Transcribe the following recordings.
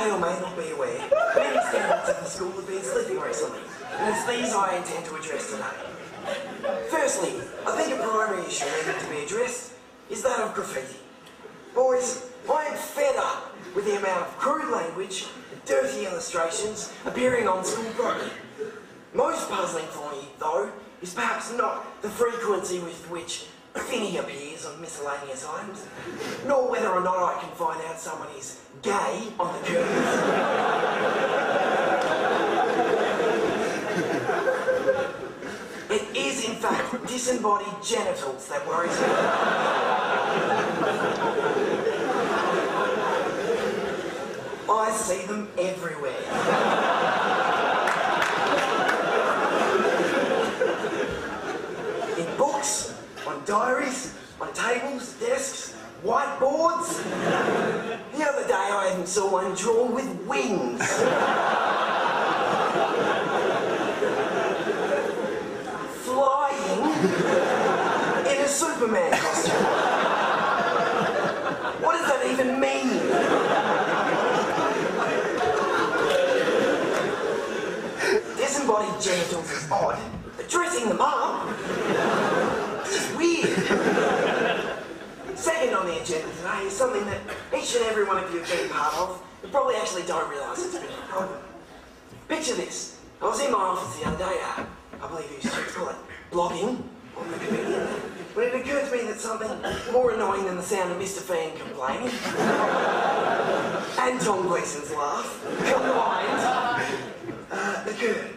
may or may not be aware, many standards of the school have been slipping recently, and it's these I intend to address today. Firstly, I think a primary issue needing to be addressed is that of graffiti. Boys, I am fed up with the amount of crude language and dirty illustrations appearing on school property. Most puzzling for me, though, is perhaps not the frequency with which Finny appears on miscellaneous items, nor whether or not I can find out someone is gay on the curtains. It is, in fact, disembodied genitals that worries me. I see them everywhere. On diaries, on tables, desks, whiteboards. The other day I even saw one drawn with wings. Flying in a Superman costume. What does that even mean? Disembodied genitals is odd, but dressing them up is weird. Second on the agenda today is something that each and every one of you have been part of, but probably actually don't realise it's a bit of a problem. Picture this. I was in my office the other day, I believe you should call it blogging on the comedian, when it occurred to me that something more annoying than the sound of Mr. Fan complaining and Tom Gleason's laugh combined occurred.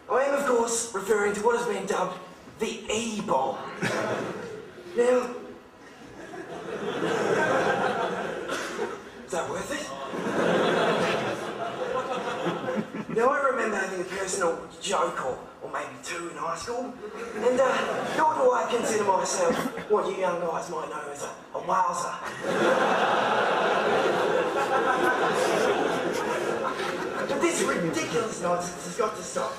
I am, of course, referring to what has been dubbed the E-bomb. Now, is that worth it? Now, I remember having a personal joke or maybe two in high school, and nor do I consider myself what you young guys might know as a wowser. But this ridiculous nonsense has got to stop.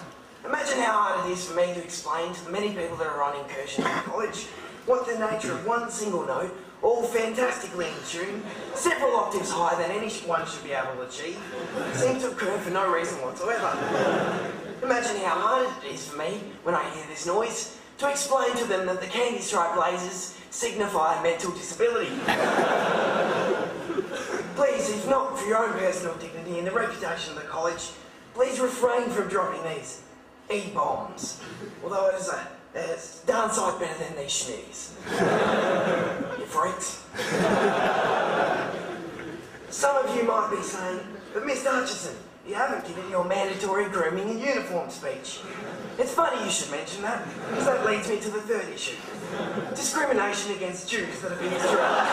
Imagine how hard it is for me to explain to the many people that are on incursion in college what the nature of one single note, all fantastically in tune, several octaves higher than anyone should be able to achieve, seems to occur for no reason whatsoever. Imagine how hard it is for me, when I hear this noise, to explain to them that the candy stripe lasers signify mental disability. Please, if not for your own personal dignity and the reputation of the college, please refrain from dropping these E-bombs, although it is a darn sight better than these schnees. You freaks. Some of you might be saying, but Mr. Hutchison, you haven't given your mandatory grooming and uniform speech. It's funny you should mention that, because that leads me to the third issue. Discrimination against Jews that have been Israelis.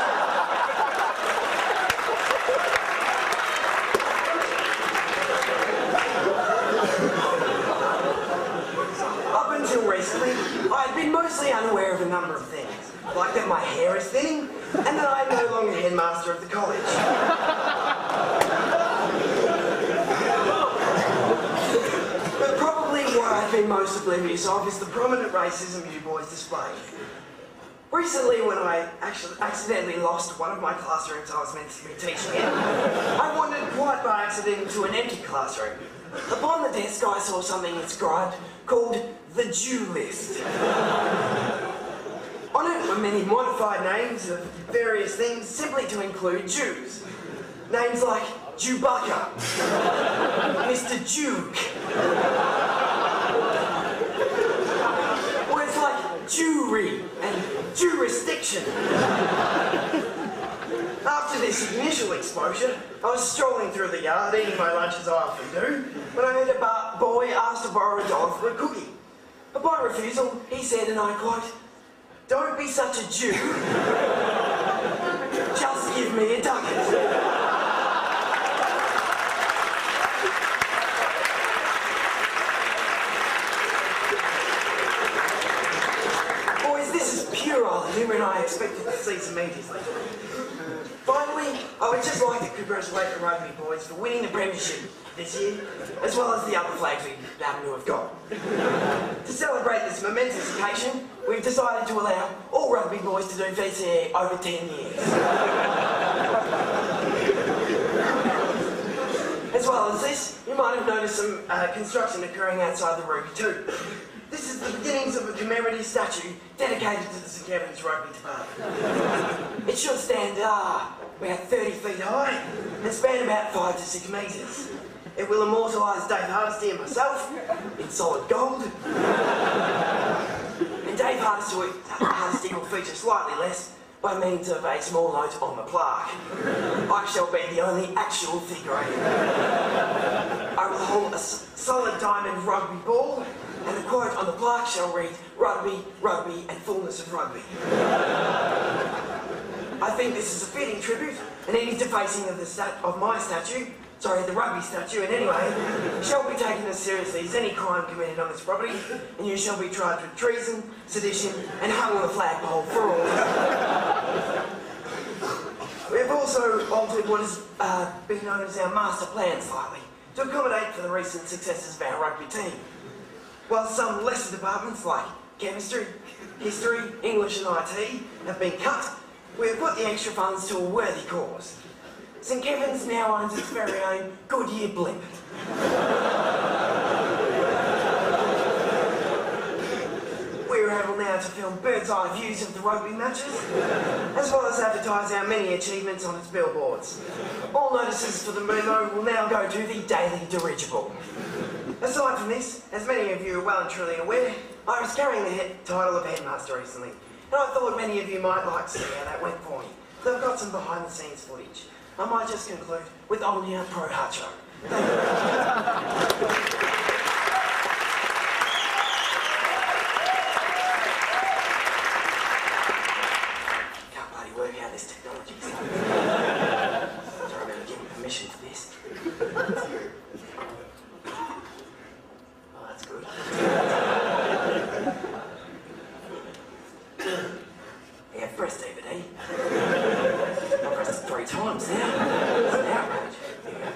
Until recently, I had been mostly unaware of a number of things, like that my hair is thinning, and that I am no longer headmaster of the college. But probably what I've been most oblivious of is the prominent racism you boys display. Recently, when I actually accidentally lost one of my classrooms I was meant to be teaching in, I wandered quite by accident into an empty classroom. Upon the desk, I saw something inscribed called the Jew list. On it were many modified names of various things simply to include Jews. Names like Chewbacca, Mr. Juke, words like Jewry and jurisdiction. After this initial exposure, I was strolling through the yard, eating my lunch as I often do, when I heard a boy asked to borrow $1 for a cookie. Upon refusal, he said, and I quote, "Don't be such a Jew, just give me a ducat." Boys, this is pure irony when I expected to see some immediately. Finally, I would just like to congratulate the rugby boys for winning the premiership this year, as well as the other flags we happen to have got. To celebrate this momentous occasion, we've decided to allow all rugby boys to do VCE over 10 years. have noticed some construction occurring outside the Ruby too. This is the beginnings of a commemorative statue dedicated to the St Kevin's Rugby Department. It should stand about 30 feet high and span about 5 to 6 metres. It will immortalise Dave Hardesty and myself in solid gold. And Dave Hardesty will feature slightly less by means of a small note on the plaque. I shall be the only actual figure eight. I will hold a solid diamond rugby ball, and the quote on the plaque shall read, "Rugby, rugby, and fullness of rugby." I think this is a fitting tribute, and any defacing of the rugby statue in any way, shall be taken as seriously as any crime committed on this property, and you shall be charged with treason, sedition, and hung on the flagpole for all. We have also altered what has been known as our master plan slightly, to accommodate for the recent successes of our rugby team. While some lesser departments like chemistry, history, English and IT have been cut, we have put the extra funds to a worthy cause. St Kevin's now owns its very own Goodyear blimp. We are able now to film bird's eye views of the rugby matches, as well as advertise our many achievements on its billboards. All notices for the memo will now go to the Daily Dirigible. Aside from this, as many of you are well and truly aware, I was carrying the title of headmaster recently, and I thought many of you might like to see how that went for me. So I've got some behind the scenes footage. I might just conclude with Omnia Pro Hutch. Thank you. Can't bloody work out this technology. Sorry about giving permission for this. Oh, that's good. Yeah, press DVD. I've pressed it 3 times now. It's an outrage. Here we go.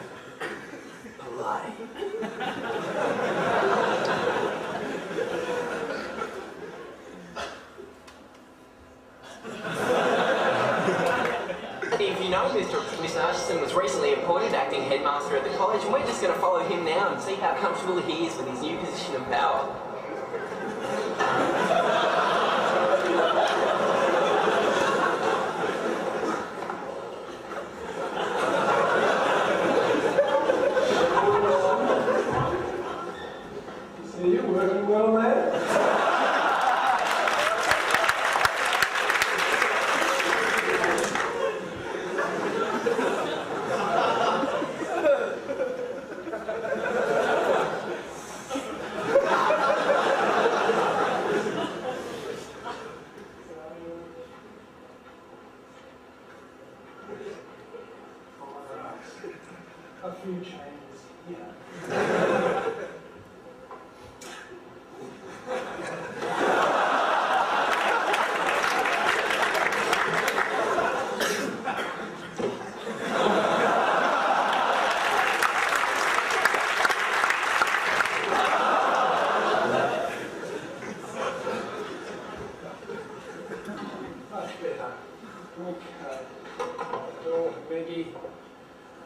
Play. If you know, Mr. Hutchison was recently appointed acting headmaster at the college, and we're just going to follow him now and see how comfortable he is with his new position of power. You're working well, mate. A few changes, yeah. Much better. Okay. Door, Maggie.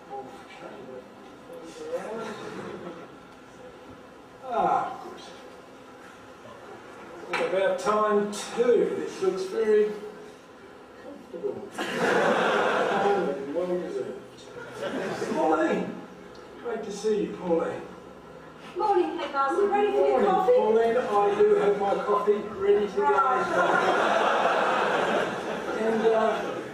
We'll change the things around. Ah, good. What about time 2? This looks very comfortable. Calm and well reserved. Pauline! Great to see you, Pauline. Morning, Headmaster. Ready for your coffee? Pauline, I do have my coffee ready to go. And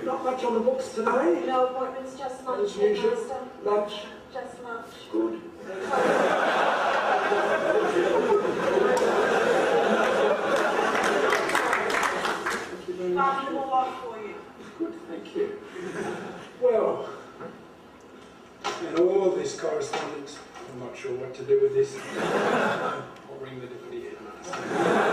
not much on the books today. No appointments, just lunch, As usual. Headmaster. Lunch. Just lunch. Good. Party more off for you. Good, thank you. Well, and all of this correspondence, I'm not sure what to do with this. I'll ring the deputy headmaster.